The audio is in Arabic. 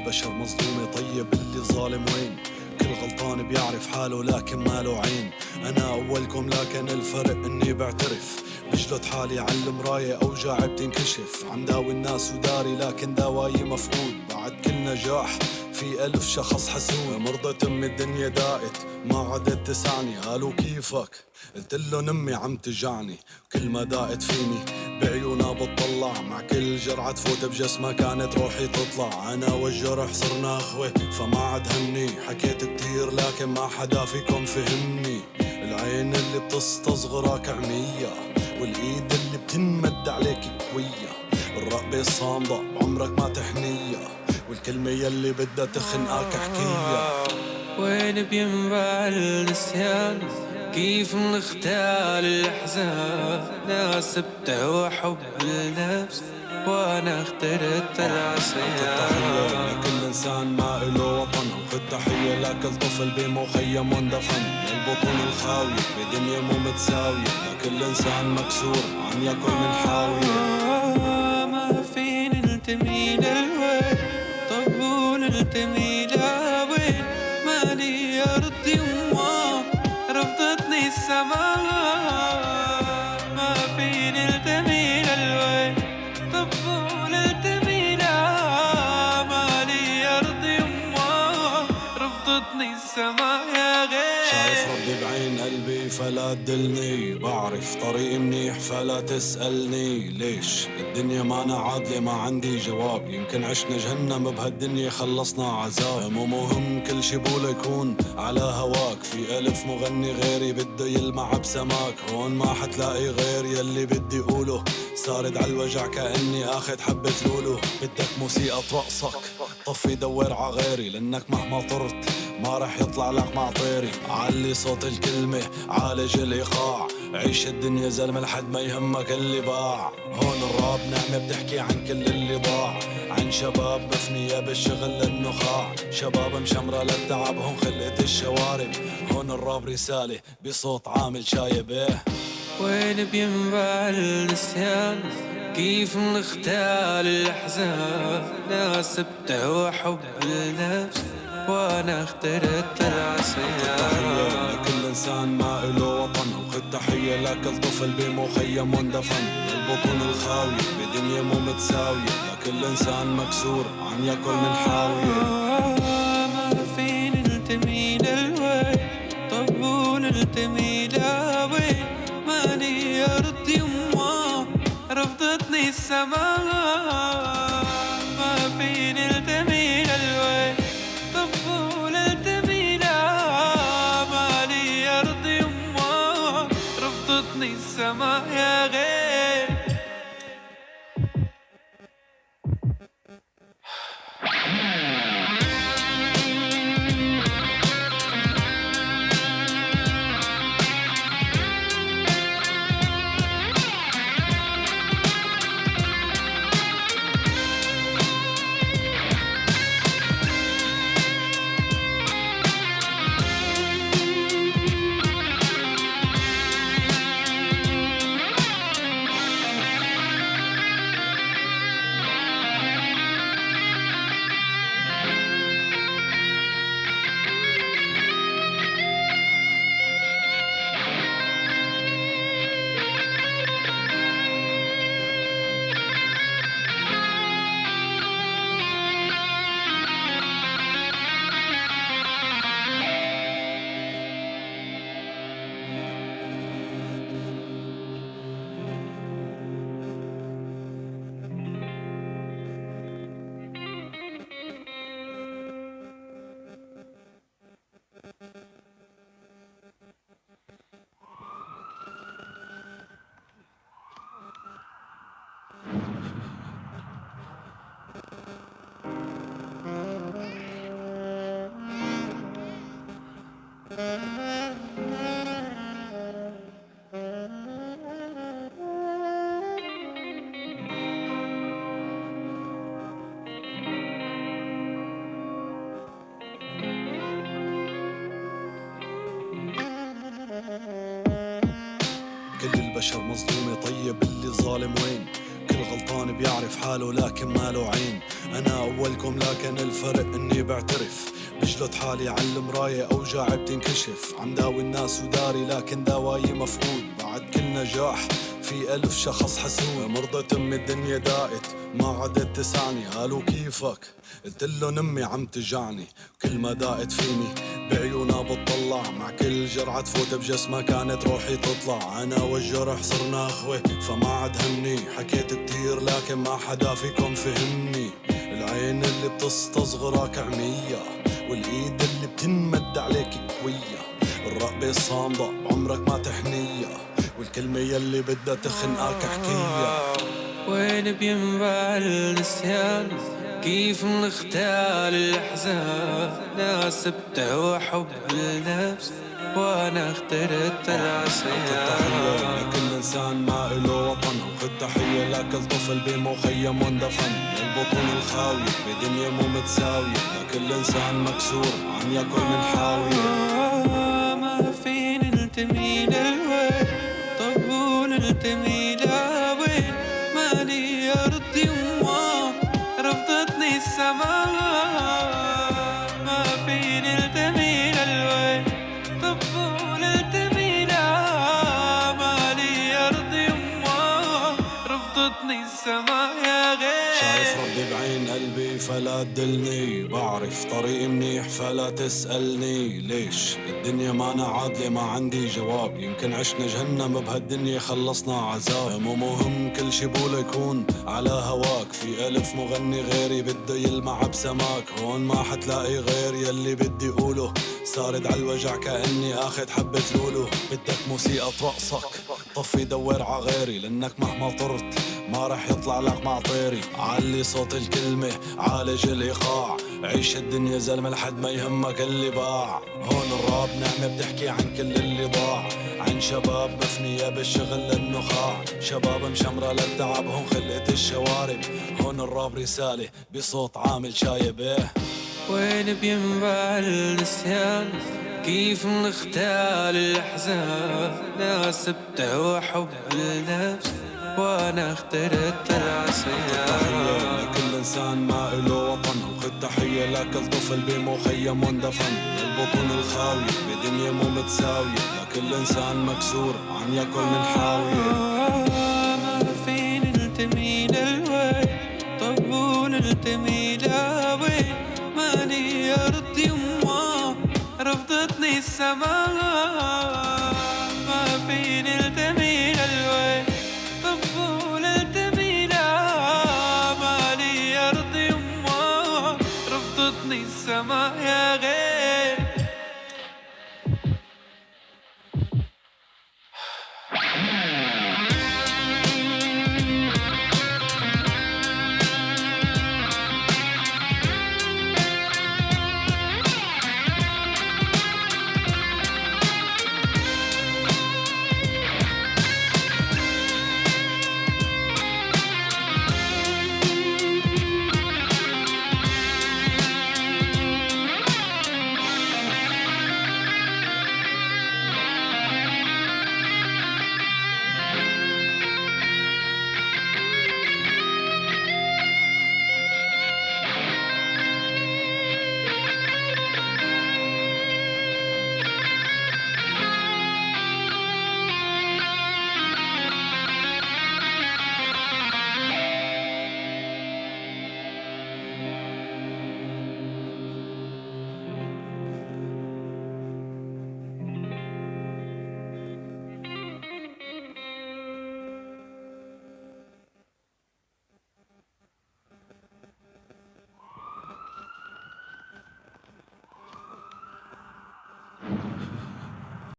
البشر مظلومة، طيب اللي ظالم وين؟ كل غلطان بيعرف حاله لكن ماله عين. أنا أولكم لكن الفرق إني بعترف، بجلد حالي على المراية أوجاعي بتنكشف. عم داوي الناس وداري لكن دوايي مفقود. بعد كل نجاح في 1000 شخص حسود. مرضت أمي الدنيا داقت ما عدت تسعني، قالوا كيفك؟ قلتلن أمي عم تجعني. كل ما داقت فيني بعيونها بتطلع، مع كل جرعة تفوت بجسمها كانت روحي تطلع. أنا والجرح صرنا أخوة فما عاد همني، حكيت كتير لكن ما حدا فيكم فهمني. العين اللي بتستصغرك عمية، والإيد اللي بتنمد عليك قوية، الرقبة الصامدة بعمرك ما تحنية، والكلمة يلي بدها تخنقك احكيها. وين بينبع النسيان؟ كيف نختال الأحزان؟ ناس بتهوى حب النفس وانا اخترت العصيان. لكل انسان ما إله وطن، وخد تحية لكل طفل بمخيم واندفن. للبطون الخاوية بدنيا مو متساوية، لكل انسان مكسور عم ياكل من حاوية. ما فين نلتمي للوين؟ طب ونلتمي لوين؟ مالي أرض يما رفضتني السماء. ما فين نلتمي للوين؟ طب ونلتمي لا، مالي أرض يما رفضتني السماء يا غير. شايف ربي بعين قلبي فلا تدلني، بعرف طريقي منيح فلا تسألني. ليش الدنيا ما عادلة؟ ما عندي جواب. يمكن عشنا جهنم بهالدنيا خلصنا عذاب. مو مهم كل شي بوله يكون على هواك، في 1000 مغني غيري بده يلمع بسماك. هون ما حتلاقي غير يلي بدي قوله، سارد عالوجع كأني اخد حبة لولو. بدك موسيقى ترقصك طفي دور عغيري، لانك مهما طرت ما رح يطلع لك معطيري. علي صوت الكلمة عالج الإيقاع، عيش الدنيا زلمة لحد ما يهمك اللي باع. هون الراب نعمة بتحكي عن كل اللي ضاع، عن شباب مفنية بالشغل للنخاع، شباب مشمرة للتعب هون خلقت الشوارب. هون الراب رسالة بصوت عامل شايب. ايه وين بينبع النسيان؟ كيف نختال الأحزان؟ ناس بتهوى حب النفس وانا اخترت العصيان. لكل انسان ما إله وطن، وخد تحية لكل طفل بمخيم واندفن. للبطون الخاوية بدنيا مو متساوية، لكل انسان مكسور عم ياكل من حاوية. ما فين نلتمي للوين؟ طب ونلتمي لوين؟ مالي أرض يما رفضتني السماء. ما فين نلتمي للوين؟ طب ونلتمي لا، مالي أرض يما رفضتني السماء يا غير. كل البشر مظلومة، طيب اللي ظالم وين؟ كل غلطان غلطان بيعرف حاله لكن ما له عين. أنا أولكم لكن الفرق إني بعترف، بجلد حالي على المراية أوجاعي بتنكشف. عم داوي الناس وداري لكن دوايي مفقود. بعد كل نجاح في 1000 شخص حسود. مرضت أمي الدنيا داقت ما عدت تسعني. قالوا كيفك؟ قلتلن أمي عم تجعني. كل ما داقت فيني بعيونها بتطلع، مع كل جرعة تفوت بجسمها كانت روحي تطلع. أنا والجرح صرنا أخوة فما عاد همني. حكيت كتير لكن ما حدا فيكم فهمني. العين اللي بتستصغرك عمية، والإيد اللي بتنمد عليك قوية، الرقبة الصامدة بعمرك ما تحنية، والكلمة يلي بدها تخنقك احكيها. وين بينبع النسيان؟ كيف نختال الأحزان؟ ناس بتهوى حب النفس وانا اخترت العصيان. لكل انسان ما إله وطن، وخد تحية لكل طفل بمخيم واندفن. للبطون الخاوية بدنيا مو متساوية، لكل انسان مكسور عم ياكل من حاوية. ما فين نلتمي للوين؟ طب ونلتمي لوين؟ مالي أرض يما رفضتني السماء. ما فين نلتمي للوين؟ طب ونلتمي لا مالي أرض يما رفضتني السماء يا غير. شايف ربي بعين قلبي فلا تدلني، بعرف طريقي منيح فلا تسألني. ليش الدنيا ما عادلة ما عندي جواب، يمكن عشنا جهنم بهالدنيا خلصنا عذاب. مو مهم كل شي بوله يكون على هواك، في 1000 مغني غيري بده يلمع بسماك. هون ما حتلاقي غير يلي بدي قوله، سارد عالوجع كأني اخد حبة لولو. بدك موسيقى ترقصك طفي دور عغيري، لانك مهما طرت ما رح يطلع لك معطيري. علي صوت الكلمة عالج الإيقاع، عيش الدنيا زلمة لحد ما يهمك اللي باع. هون الراب نعمة بتحكي عن كل اللي ضاع، عن شباب مفنية بالشغل للنخاع، شباب مشمرة للتعب هون خلقت الشوارب. هون الراب رسالة بصوت عامل شايب. ايه وين بينبع النسيان؟ كيف نختال الأحزان؟ ناس بتهوى حب النفس وانا اخترت العصيان. لكل انسان ما إله وطن، وخد تحية لكل طفل بمخيم واندفن. للبطون الخاوية بدنيا مو متساوية، لكل انسان مكسور عم ياكل من حاوية. ما فين نلتمي للوين؟ طب ونلتمي لوين؟ مالي أرض يما رفضتني السماء. ما فين نلتمي للوين؟ طب ونلتمي لا مالي أرض يما رفضتني السماء يا غير.